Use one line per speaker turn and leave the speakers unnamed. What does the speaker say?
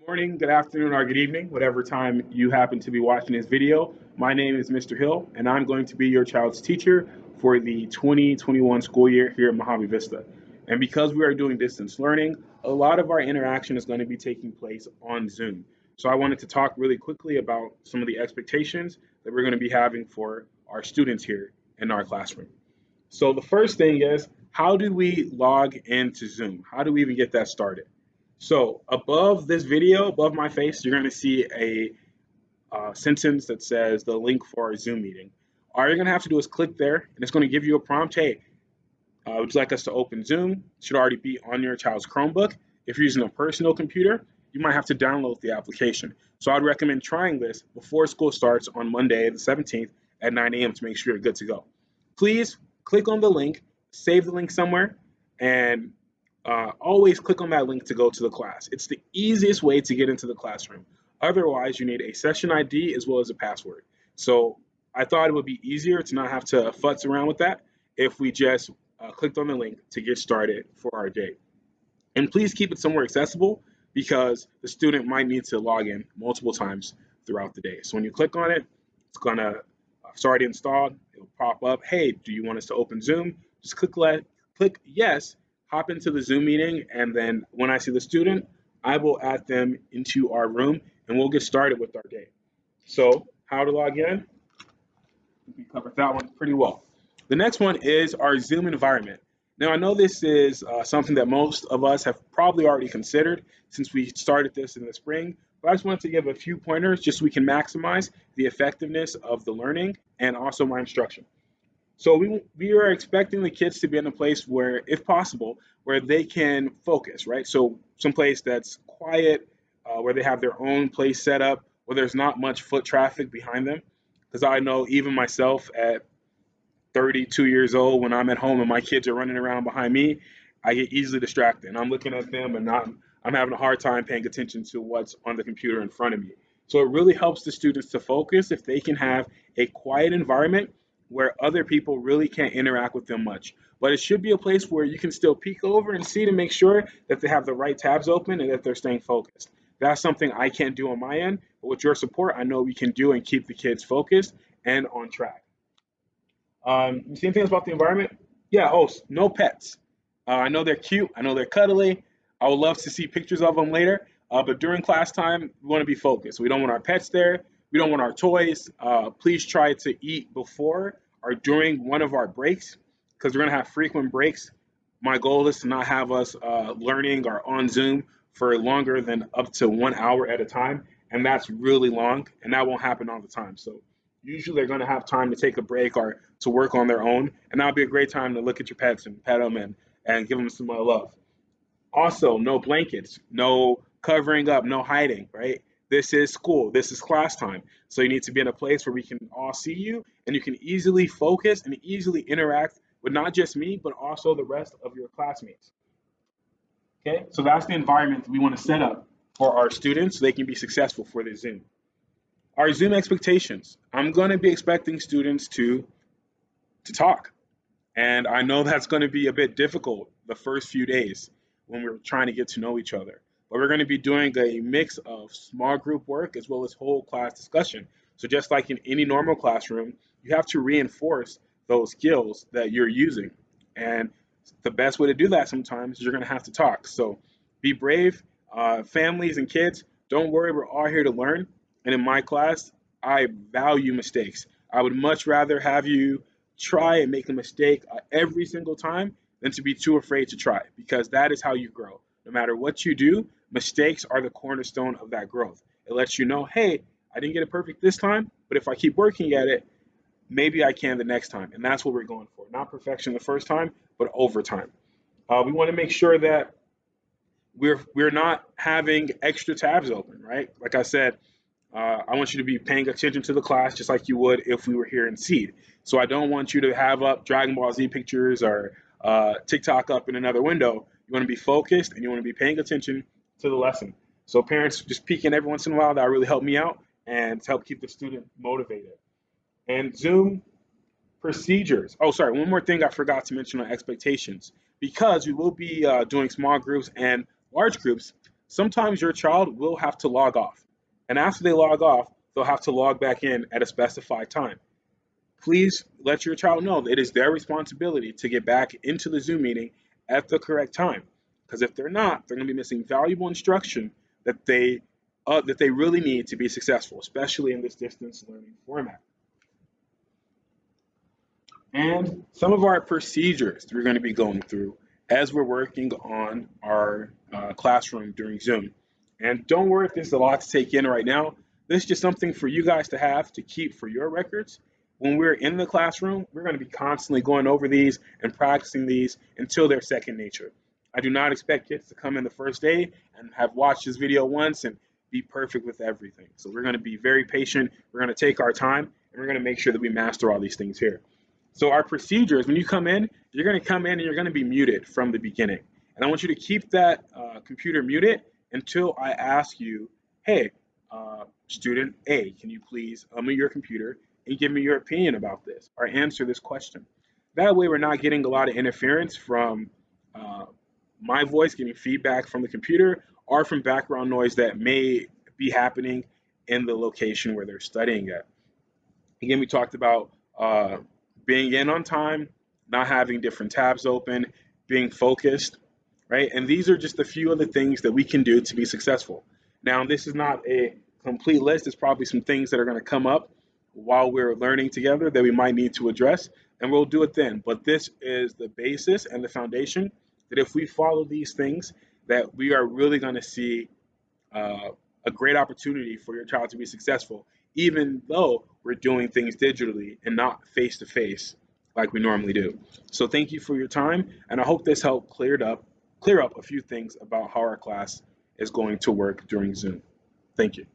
Morning, good afternoon, or good evening, whatever time you happen to be watching this video. My name is Mr. Hill, and I'm going to be your child's teacher for the 2021 school year here at Mojave Vista. And because we are doing distance learning, a lot of our interaction is going to be taking place on Zoom. So I wanted to talk really quickly about some of the expectations that we're going to be having for our students here in our classroom. So the first thing is, how do we log into Zoom? How do we even get that started? So above this video, above my face, you're going to see a sentence that says the link for our Zoom meeting. All you're going to have to do is click there, and it's going to give you a prompt. Hey, would you like us to open Zoom? It should already be on your child's Chromebook. If you're using a personal computer, you might have to download the application. So I'd recommend trying this before school starts on Monday, the 17th at 9 a.m. to make sure you're good to go. Please click on the link, save the link somewhere, and always click on that link to go to the class. It's the easiest way to get into the classroom. Otherwise, you need a session ID as well as a password. So I thought it would be easier to not have to futz around with that if we just clicked on the link to get started for our day. And please keep it somewhere accessible because the student might need to log in multiple times throughout the day. So when you click on it, it's gonna it's already installed. It'll pop up. Hey, do you want us to open Zoom? Just click yes, hop into the Zoom meeting, and then when I see the student, I will add them into our room and we'll get started with our day. So how to log in? We covered that one pretty well. The next one is our Zoom environment. Now, I know this is something that most of us have probably already considered since we started this in the spring, but I just wanted to give a few pointers just so we can maximize the effectiveness of the learning and also my instruction. So we are expecting the kids to be in a place where, if possible, where they can focus, right? So someplace that's quiet, where they have their own place set up, where there's not much foot traffic behind them. Because I know even myself at 32 years old, when I'm at home and my kids are running around behind me, I get easily distracted. And I'm looking at them and I'm having a hard time paying attention to what's on the computer in front of me. So it really helps the students to focus if they can have a quiet environment where other people really can't interact with them much. But it should be a place where you can still peek over and see to make sure that they have the right tabs open and that they're staying focused. That's something I can't do on my end, but with your support, I know we can do and keep the kids focused and on track. You see anything about the environment? Yeah, host, no pets. I know they're cute. I know they're cuddly. I would love to see pictures of them later. But during class time, we want to be focused. We don't want our pets there. We don't want our toys. Please try to eat before or during one of our breaks because we're going to have frequent breaks. My goal is to not have us learning or on Zoom for longer than up to 1 hour at a time. And that's really long. And that won't happen all the time. So usually they're going to have time to take a break or to work on their own. And that'll be a great time to look at your pets and pet them and give them some love. Also, no blankets, no covering up, no hiding, right? This is school, this is class time. So you need to be in a place where we can all see you and you can easily focus and easily interact with not just me, but also the rest of your classmates. Okay, so that's the environment we want to set up for our students so they can be successful for their Zoom. Our Zoom expectations. I'm going to be expecting students to talk. And I know that's going to be a bit difficult the first few days when we're trying to get to know each other. But we're going to be doing a mix of small group work as well as whole class discussion. So just like in any normal classroom, you have to reinforce those skills that you're using. And the best way to do that sometimes is you're going to have to talk. So be brave, families and kids. Don't worry, we're all here to learn. And in my class, I value mistakes. I would much rather have you try and make a mistake every single time than to be too afraid to try because that is how you grow. No matter what you do, mistakes are the cornerstone of that growth. It lets you know, hey, I didn't get it perfect this time, but if I keep working at it, maybe I can the next time. And that's what we're going for. Not perfection the first time, but over time. We want to make sure that we're not having extra tabs open, right? Like I said, I want you to be paying attention to the class just like you would if we were here in Seed. So I don't want you to have up Dragon Ball Z pictures or TikTok up in another window. You want to be focused and you want to be paying attention to the lesson. So parents just peeking every once in a while, that really help me out and to help keep the student motivated. And Zoom procedures. Oh, sorry, one more thing I forgot to mention on expectations. Because we will be doing small groups and large groups, Sometimes your child will have to log off. And after they log off, they'll have to log back in at a specified time. Please let your child know that it is their responsibility to get back into the Zoom meeting at the correct time. Because if they're not, they're going to be missing valuable instruction that they really need to be successful, especially in this distance learning format. And some of our procedures we're going to be going through as we're working on our classroom during Zoom. And don't worry if this is a lot to take in right now. This is just something for you guys to have to keep for your records. When we're in the classroom, we're going to be constantly going over these and practicing these until they're second nature. I do not expect kids to come in the first day and have watched this video once and be perfect with everything. So we're going to be very patient. We're going to take our time, and we're going to make sure that we master all these things here. So our procedures, when you come in, you're going to come in and you're going to be muted from the beginning. And I want you to keep that computer muted until I ask you, hey, student A, can you please unmute your computer and give me your opinion about this or answer this question? That way we're not getting a lot of interference from my voice giving feedback from the computer or from background noise that may be happening in the location where they're studying at. Again, we talked about being in on time, not having different tabs open, being focused, right? And these are just a few of the things that we can do to be successful. Now, this is not a complete list. There's probably some things that are going to come up while we're learning together that we might need to address, and we'll do it then. But this is the basis and the foundation that if we follow these things, that we are really going to see a great opportunity for your child to be successful, even though we're doing things digitally and not face to face like we normally do. So thank you for your time, and I hope this helped clear up a few things about how our class is going to work during Zoom. Thank you.